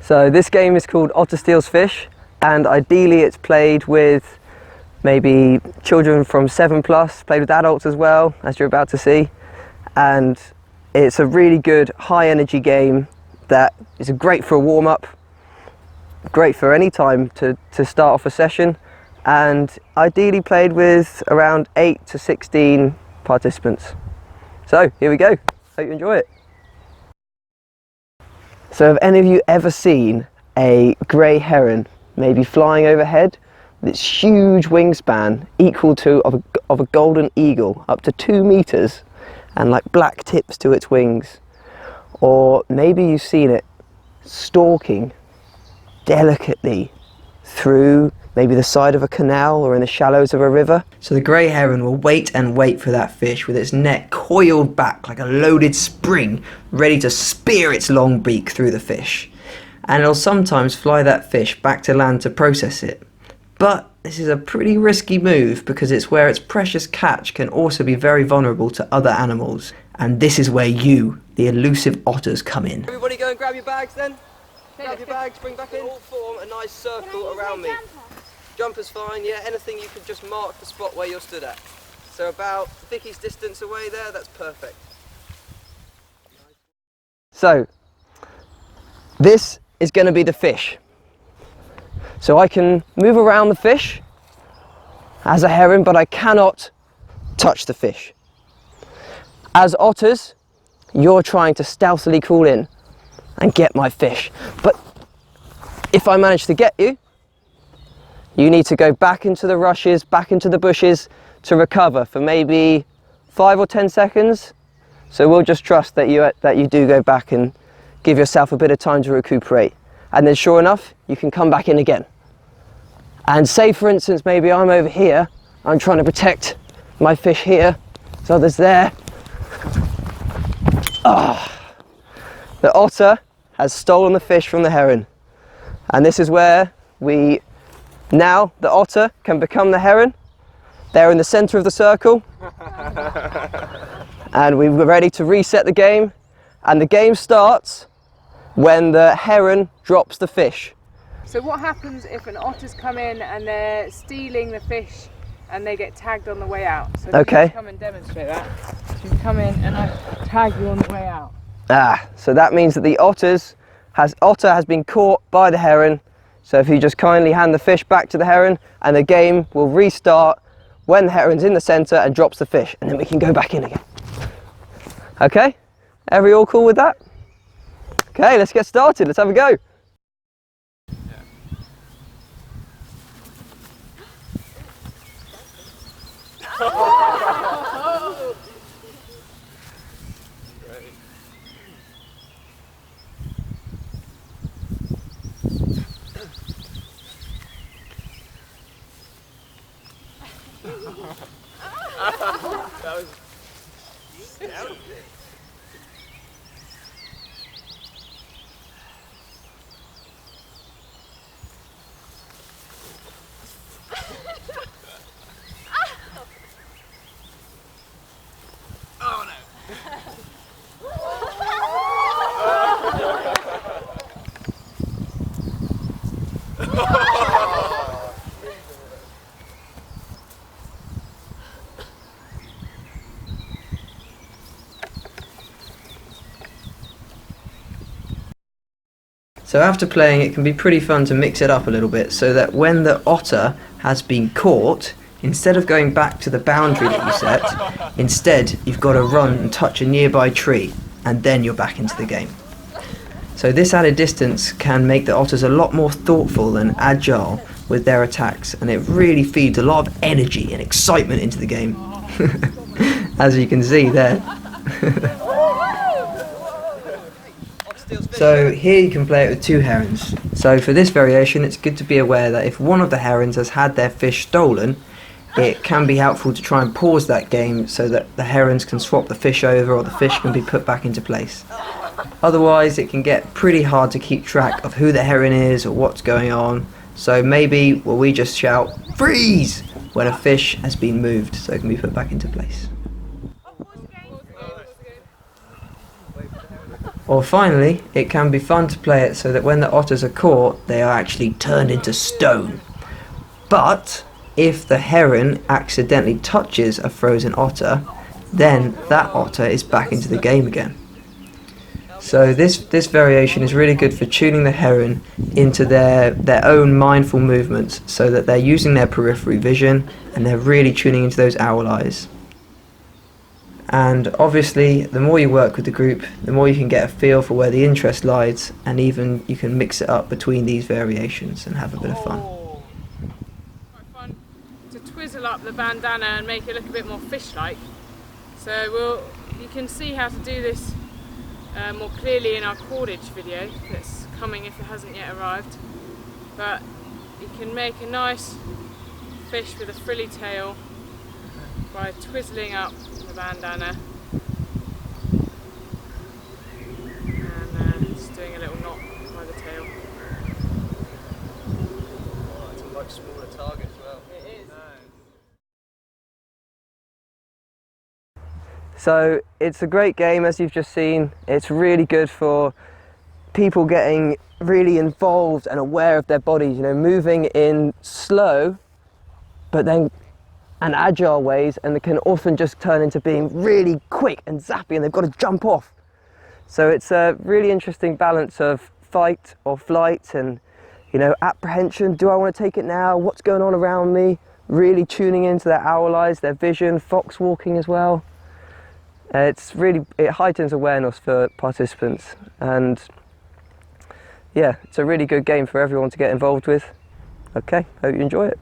So this game is called Otter Steals Fish, and ideally it's played with maybe children from 7+, played with adults as well, as you're about to see. And it's a really good high energy game that is great for a warm-up, great for any time to start off a session, and ideally played with around 8 to 16 participants. So here we go, hope you enjoy it. So have any of you ever seen a grey heron maybe flying overhead with its huge wingspan equal to of a golden eagle, up to 2 meters, and like black tips to its wings? Or maybe you've seen it stalking delicately through maybe the side of a canal or in the shallows of a river. So the grey heron will wait and wait for that fish with its neck coiled back like a loaded spring, ready to spear its long beak through the fish. And it'll sometimes fly that fish back to land to process it. But this is a pretty risky move because it's where its precious catch can also be very vulnerable to other animals. And this is where you, the elusive otters, come in. Everybody go and grab your bags then. Grab your bags, bring back in. All form a nice circle around me. Jumper's fine, yeah, anything you could just mark the spot where you're stood at. So about Vicky's distance away there, that's perfect. So, this is going to be the fish. So I can move around the fish as a heron, but I cannot touch the fish. As otters, you're trying to stealthily crawl in and get my fish. But if I manage to get you, you need to go back into the rushes, back into the bushes to recover for maybe 5 or 10 seconds. So we'll just trust that you do go back and give yourself a bit of time to recuperate. And then sure enough, you can come back in again. And say for instance, maybe I'm over here, I'm trying to protect my fish here, so there's there. The otter has stolen the fish from the heron. And this is where now the otter can become the heron. They're in the center of the circle. And we're ready to reset the game. And the game starts when the heron drops the fish. So what happens if an otter's come in and they're stealing the fish and they get tagged on the way out? So okay. Come and demonstrate that. So you come in and I tag you on the way out. So that means that the otter has been caught by the heron. So if you just kindly hand the fish back to the heron, and the game will restart when the heron's in the center and drops the fish, and then we can go back in again. Okay? Everybody all cool with that? Okay, let's get started. Let's have a go. That was scary. Oh no. So after playing, it can be pretty fun to mix it up a little bit, so that when the otter has been caught, instead of going back to the boundary that you set, instead you've got to run and touch a nearby tree, and then you're back into the game. So this added distance can make the otters a lot more thoughtful and agile with their attacks, and it really feeds a lot of energy and excitement into the game. As you can see there. So here you can play it with 2 herons. So for this variation, it's good to be aware that if one of the herons has had their fish stolen, it can be helpful to try and pause that game so that the herons can swap the fish over, or the fish can be put back into place. Otherwise it can get pretty hard to keep track of who the heron is or what's going on. So maybe we just shout "freeze" when a fish has been moved so it can be put back into place. Or finally, it can be fun to play it so that when the otters are caught, they are actually turned into stone. But if the heron accidentally touches a frozen otter, then that otter is back into the game again. So this variation is really good for tuning the heron into their own mindful movements, so that they're using their periphery vision and they're really tuning into those owl eyes. And obviously, the more you work with the group, the more you can get a feel for where the interest lies, and even you can mix it up between these variations and have a bit of fun. Quite fun to twizzle up the bandana and make it look a bit more fish-like. So you can see how to do this more clearly in our cordage video that's coming if it hasn't yet arrived. But you can make a nice fish with a frilly tail by twizzling up the bandana and just doing a little knot by the tail. Oh, it's a much smaller target as well. It is. So it's a great game, as you've just seen. It's really good for people getting really involved and aware of their bodies, you know, moving in slow but then and agile ways, and they can often just turn into being really quick and zappy, and they've got to jump off. So it's a really interesting balance of fight or flight and, you know, apprehension. Do I want to take it now? What's going on around me? Really tuning into their owl eyes, their vision, fox walking as well. It heightens awareness for participants, and yeah, it's a really good game for everyone to get involved with. Okay, hope you enjoy it.